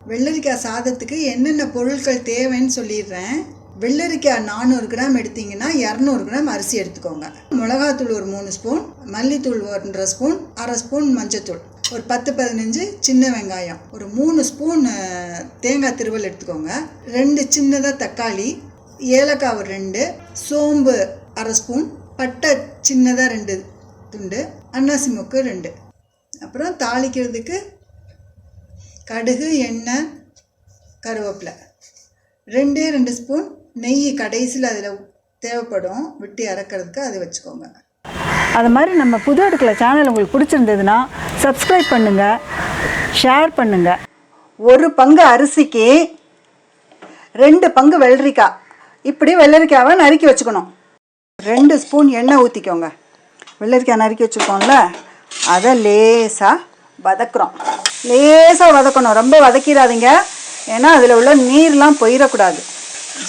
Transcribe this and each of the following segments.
வெள்ளரிக்காய் சாதத்துக்கு என்னென்ன பொருட்கள் தேவைன்னு சொல்லிடுறேன். வெள்ளரிக்காய் 400 கிராம் எடுத்திங்கன்னா 200 கிராம் அரிசி எடுத்துக்கோங்க. மிளகாத்தூள் ஒரு 3 ஸ்பூன், மல்லித்தூள் 1.5 ஸ்பூன், 1/2 ஸ்பூன் மஞ்சத்தூள், ஒரு 10-15 சின்ன வெங்காயம், ஒரு 3 ஸ்பூன் தேங்காய் திருவல் எடுத்துக்கோங்க, 2 சின்னதாக தக்காளி, ஏலக்காய் ஒரு 2, சோம்பு 1/2 ஸ்பூன், பட்டை சின்னதாக 2 துண்டு, அன்னாசி மொக்கு 2. அப்புறம் தாளிக்கிறதுக்கு கடுகு, எண்ணெய், கருவேப்பிலை, 2 ஸ்பூன் நெய் கடைசியில் அதில் தேவைப்படும், விட்டு இறக்கிறதுக்கு அதை வச்சுக்கோங்க. அது மாதிரி நம்ம புது அடுக்களை சேனல் உங்களுக்கு பிடிச்சிருந்ததுன்னா சப்ஸ்கிரைப் பண்ணுங்கள், ஷேர் பண்ணுங்கள். 1 பங்கு அரிசிக்கு 2 பங்கு வெள்ளரிக்காய். இப்படி வெள்ளரிக்காவை நறுக்கி வச்சுக்கணும். 2 ஸ்பூன் எண்ணெய் ஊற்றிக்கோங்க. வெள்ளரிக்காய் நறுக்கி வச்சுருக்கோம்ல, அதை லேசாக வதக்குறோம். லேசாக வதக்கணும், ரொம்ப வதக்கிடாதீங்க, ஏன்னா அதில் உள்ள நீர்லாம் போயிடக்கூடாது.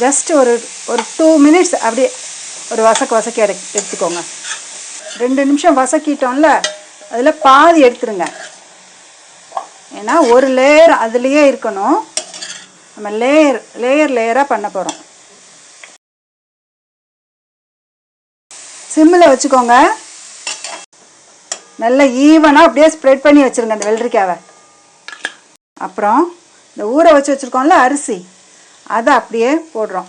ஜஸ்ட் ஒரு 2 மினிட்ஸ் அப்படியே ஒரு வசக்கி எடுத்துக்கோங்க. 2 நிமிஷம் வசக்கிட்டோம்ல, அதில் பாதி எடுத்துருங்க. ஏன்னா ஒரு லேயர் அதுலேயே இருக்கணும். நம்ம லேயராக பண்ண போகிறோம். சிம்மில் வச்சுக்கோங்க. நல்லா ஈவனாக அப்படியே ஸ்ப்ரெட் பண்ணி வச்சுருங்க அந்த வெள்ளரிக்காவை. அப்புறம் இந்த ஊற வச்சு வச்சுருக்கோம்ல அரிசி, அதை அப்படியே போடுறோம்.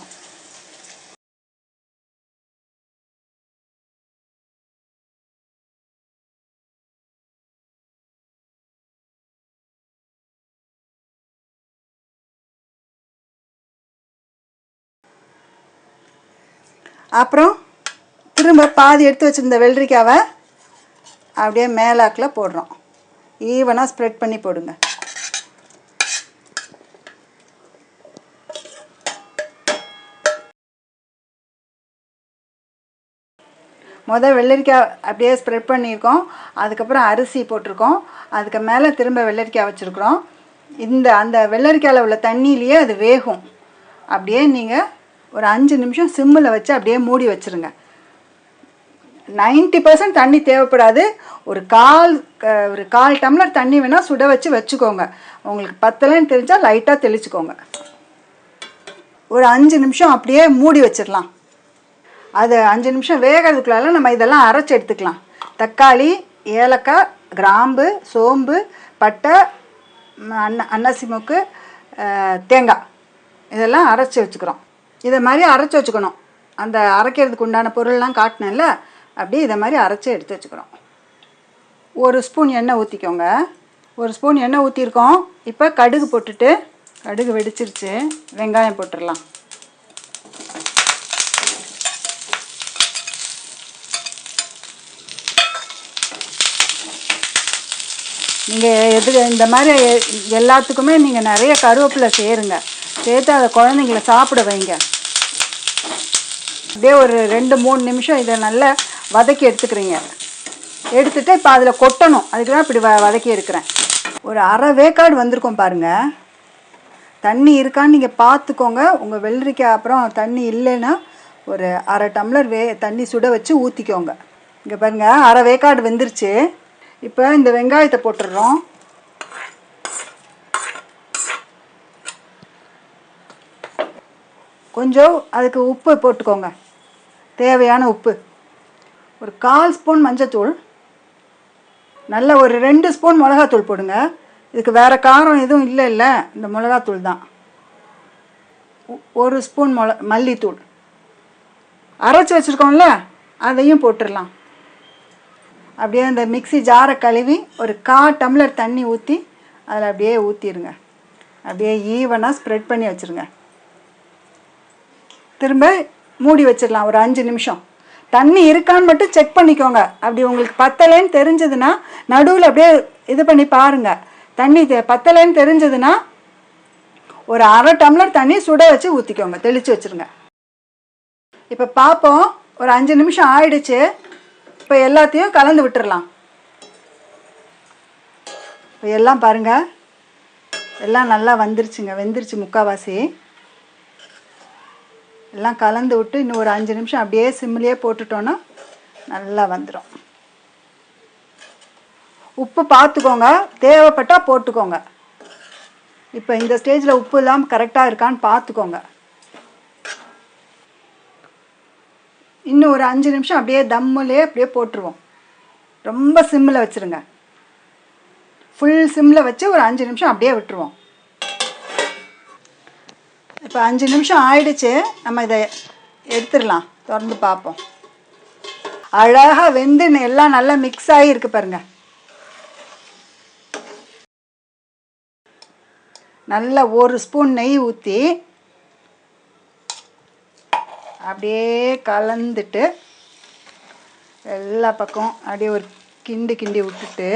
அப்புறம் திரும்ப பாதி எடுத்து வச்சுருந்த வெள்ளரிக்காவை அப்படியே மேலாக்கில் போடுறோம். ஈவனாக ஸ்ப்ரெட் பண்ணி போடுங்க. வெள்ளரிக்காய் அப்படியே ஸ்ப்ரெட் பண்ணியிருக்கோம். அதுக்கப்புறம் அரிசி போட்டிருக்கோம். அதுக்கு மேலே திரும்ப வெள்ளரிக்காய் வச்சுருக்குறோம். அந்த வெள்ளரிக்காயில் உள்ள தண்ணியிலேயே அது வேகும். அப்படியே நீங்கள் ஒரு 5 நிமிஷம் சிம்மில் வச்சு அப்படியே மூடி வச்சுருங்க. 90% தண்ணி தேவைப்படாது. ஒரு கால் டம்ளர் தண்ணி வேணால் சுட வச்சுக்கோங்க. உங்களுக்கு பத்தலைன்னு தெரிஞ்சால் லைட்டாக தெளிச்சுக்கோங்க. ஒரு 5 நிமிஷம் அப்படியே மூடி வச்சிடலாம். அது 5 நிமிஷம் வேகிறதுக்குள்ளால நம்ம இதெல்லாம் அரைச்சி எடுத்துக்கலாம். தக்காளி, ஏலக்காய், கிராம்பு, சோம்பு, பட்டை, அன்னாசி மொக்கு, தேங்காய், இதெல்லாம் அரைச்சி வச்சுக்கிறோம். இதை மாதிரி அரைச்சி வச்சுக்கணும். அந்த அரைக்கிறதுக்கு உண்டான பொருள்லாம் காட்டினேன்ல, அப்படியே இதை மாதிரி அரைச்சி எடுத்து வச்சுக்கிறோம். 1 ஸ்பூன் எண்ணெய் ஊற்றிக்கோங்க. 1 ஸ்பூன் எண்ணெய் ஊற்றிருக்கோம். இப்போ கடுகு போட்டுட்டு, கடுகு வெடிச்சிருச்சு, வெங்காயம் போட்டுடலாம். நீங்கள் இந்த மாதிரி எல்லாத்துக்குமே நீங்கள் நிறைய கருவேப்பிலை சேருங்க. சேர்த்து அதை குழந்தைங்கள சாப்பிட வைங்க. அப்படியே ஒரு 2-3 நிமிஷம் இதை நல்லா வதக்கி எடுத்துக்கிறீங்க. எடுத்துகிட்டு இப்போ அதில் கொட்டணும். அதுக்கு தான் இப்படி வதக்கி எடுக்கிறேன். ஒரு அரை வேக்காடு வந்திருக்கோம் பாருங்கள். தண்ணி இருக்கான்னு நீங்கள் பார்த்துக்கோங்க. உங்கள் வெள்ளரிக்காய் அப்புறம் தண்ணி இல்லைன்னா ஒரு அரை டம்ளர் தண்ணி சுட வச்சு ஊற்றிக்கோங்க. இங்கே பாருங்கள், அரை வேக்காடு வெந்துருச்சு. இப்போ இந்த வெங்காயத்தை போட்டுடுறோம். கொஞ்சம் அதுக்கு உப்பு போட்டுக்கோங்க, தேவையான உப்பு. ஒரு 1/4 ஸ்பூன் மஞ்சத்தூள், நல்ல ஒரு 2 ஸ்பூன் மிளகாத்தூள் போடுங்க. இதுக்கு வேறு காரம் எதுவும் இல்லை, இந்த மிளகாத்தூள் தான். 1 ஸ்பூன் மல்லித்தூள், அரைச்சி வச்சுருக்கோம்ல அதையும் போட்டுடலாம். அப்படியே அந்த மிக்ஸி ஜாரை கழுவி ஒரு 1/4 டம்ளர் தண்ணி ஊற்றி அதில் அப்படியே ஊற்றிடுங்க. அப்படியே ஈவனாக ஸ்ப்ரெட் பண்ணி வச்சுருங்க. திரும்ப மூடி வச்சிடலாம் ஒரு 5 நிமிஷம். தண்ணி இருக்கான்னு மட்டும் செக் பண்ணிக்கோங்க. அப்படி உங்களுக்கு பத்தலைன்னு தெரிஞ்சதுன்னா நடுவில் அப்படியே இது பண்ணி பாருங்கள். தண்ணி பத்தலைன்னு தெரிஞ்சதுன்னா ஒரு அரை டம்ளர் தண்ணி சுட வச்சு ஊற்றிக்கோங்க, தெளித்து வச்சுருங்க. இப்போ பார்ப்போம், ஒரு 5 நிமிஷம் ஆயிடுச்சு. இப்போ எல்லாத்தையும் கலந்து விட்டுடலாம். இப்போ எல்லாம் பாருங்கள், எல்லாம் நல்லா வெந்துருச்சு முக்கால்வாசி. எல்லாம் கலந்து விட்டு இன்னும் ஒரு 5 நிமிஷம் அப்படியே சிம்மிலே போட்டுட்டோன்னா நல்லா வந்துடும். உப்பு பார்த்துக்கோங்க, தேவைப்பட்டால் போட்டுக்கோங்க. இப்போ இந்த ஸ்டேஜில் உப்பு இல்லாமல் கரெக்டாக இருக்கான்னு பார்த்துக்கோங்க. இன்னும் ஒரு 5 நிமிஷம் அப்படியே தம்முலேயே அப்படியே போட்டுருவோம். ரொம்ப சிம்மில் வச்சுருங்க. ஃபுல் சிம்மில் வச்சு ஒரு 5 நிமிஷம் அப்படியே விட்டுருவோம். இப்போ 5 நிமிஷம் ஆயிடுச்சு. நம்ம இதை எடுத்துடலாம். திறந்து பார்ப்போம். அழகாக வெந்து எல்லாம் நல்லா மிக்ஸ் ஆகி இருக்கு பாருங்கள். நல்லா 1 ஸ்பூன் நெய் ஊற்றி அப்படியே கலந்துட்டு எல்லா பக்கம் அப்படியே ஒரு கிண்டி விட்டுட்டு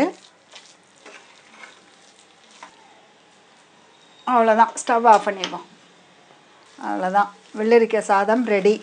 அவ்வளோதான், ஸ்டவ் ஆஃப் பண்ணிடுவோம். அவ்வளோதான், வெள்ளரிக்காய் சாதம் ரெடி.